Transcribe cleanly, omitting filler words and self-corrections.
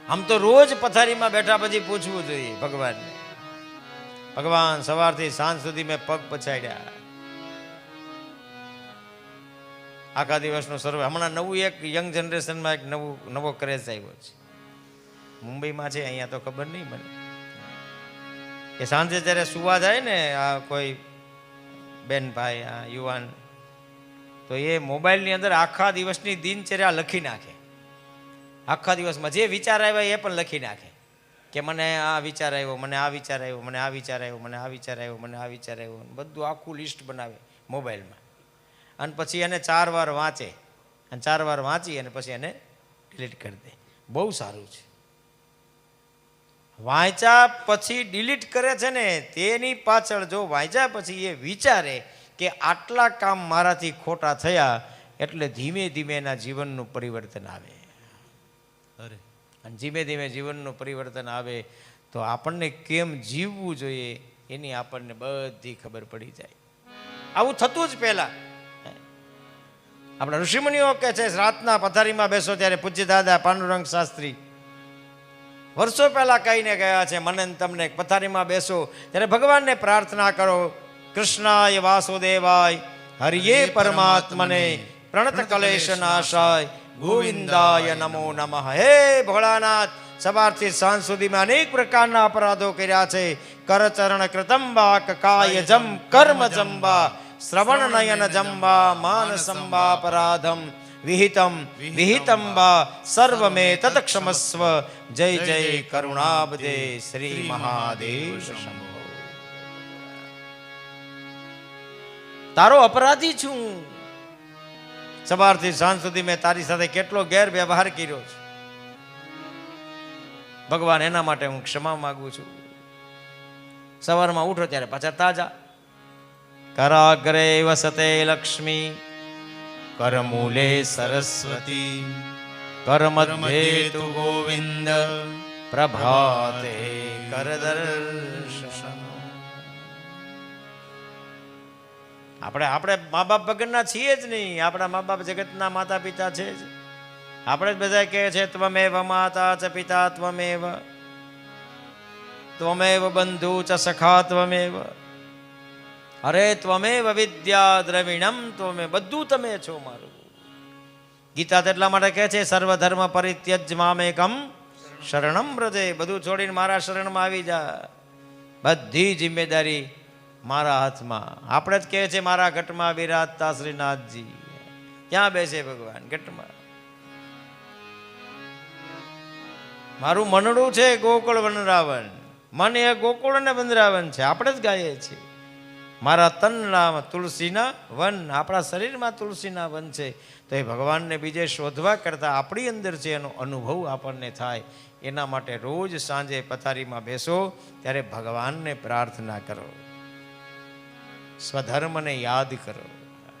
આમ તો રોજ પથારીમાં બેઠા પછી પૂછવું જોઈએ ભગવાનને, ભગવાન સવારથી સાંજ સુધી મેં પગ પછાડ્યા, આખા દિવસનો સર્વે. હમણાં નવું એક યંગ જનરેશનમાં એક નવો ક્રેઝ આવ્યો છે, મુંબઈમાં છે, અહીંયા તો ખબર નહીં મને, કે સાંજે જ્યારે સુવા જાય ને આ કોઈ બેન ભાઈ આ યુવાન, તો એ મોબાઈલની અંદર આખા દિવસની દિનચર્યા લખી નાખે. આખા દિવસમાં જે વિચાર આવ્યા એ પણ લખી નાખે, કે મને આ વિચાર આવ્યો, મને આ વિચાર આવ્યો, મને આ વિચાર આવ્યો, મને આ વિચાર આવ્યો, મને આ વિચાર આવ્યો, બધું આખું લિસ્ટ બનાવે મોબાઈલમાં. અને પછી એને 4 વાર વાંચે, અને 4 વાર વાંચી અને પછી એને ડિલીટ કરી દે. બહુ સારું છે. વાંચ્યા પછી ડિલીટ કરે છે ને, તેની પાછળ જો વાંચ્યા પછી એ વિચારે કે આટલા કામ મારાથી ખોટા થયા, એટલે ધીમે ધીમે એના જીવનનું પરિવર્તન આવે. અને ધીમે ધીમે જીવનનું પરિવર્તન આવે તો આપણને કેમ જીવવું જોઈએ એની આપણને બધી ખબર પડી જાય. આવું થતું જ પહેલા આપણા ઋષિમુનિઓ કહે છે, રાતના પથારીમાં બેસો ત્યારે પૂજ્ય દાદા પાંડુરંગ શાસ્ત્રી વર્ષો પહેલા કહીને ગયા છે, મને તમને પથારીમાં બેસો ત્યારે ભગવાનને પ્રાર્થના કરો, કૃષ્ણાય વાસુદેવાય હરિયે પરમાત્મને પ્રણત કલેશ નાશાય ગોવિંદાય નમો નમઃ. હે ભોળાનાથ, સવારથી સાંજ સુધીમાં અનેક પ્રકારના અપરાધો કર્યા છે. કરચરણ કૃતંબા, કકાય જમ કર્મ જંબા, શ્રવણ નયન જંબા, માનસંબા અપરાધમ વિહિતમ વિહિતંબા સર્વમે તત ક્ષમસ્વ. જય જય કરુણાબ્દે શ્રી મહાદેવ શંભો. તારો અપરાધી છું. સવારથી સાંજ સુધી મેં તારી સાથે કેટલો ગેરવ્યવહાર કર્યો છે. ભગવાન એના માટે હું ક્ષમા માંગુ છું. સવારમાં ઉઠો ત્યારે પાછા તાજા. કરાગ્રે વસતે લક્ષ્મી, કરમૂલે સરસ્વતી, કરમધ્યે તુ ગોવિંદ, પ્રભાતે કરદર્શન. આપણે મા બાપ વગરના છીએ જ નહીં. આપણા મા બાપ જગતના માતા પિતા છે જ. આપણે જ બધા કહે છે ત્વમેવ માતા ચ પિતા ત્વમેવ, ત્વમેવ બંધુ ચ સખા ત્વમેવ, અરે ત્વમેવ વિદ્યા દ્રવિણમ ત્વમેવ, બધું તમે છો મારું. ગીતા તેટલા માટે કહે છે, સર્વધર્મ પરિત્યજ મામેકમ શરણમ વ્રજે, બધું છોડીને મારા શરણમાં આવી જા, બધી જિમ્મેદારી મારા હાથમાં. આપણે જ કહે છે મારા ઘટમાં બિરાજતા શ્રીનાથજી. ક્યાં બેસે ભગવાન? ઘટમાં. મારું મનડું છે ગોકુળ વનરાવન, મન એ ગોકુળ અને વનરાવન છે. આપણે જ ગાઈએ છીએ મારા તનના તુલસીના વન, આપણા શરીરમાં તુલસીના વન છે. તો એ ભગવાનને બીજે શોધવા કરતાં આપણી અંદર છે એનો અનુભવ આપણને થાય. એના માટે રોજ સાંજે પથારીમાં બેસો ત્યારે ભગવાનને પ્રાર્થના કરો, સ્વધર્મને યાદ કરો.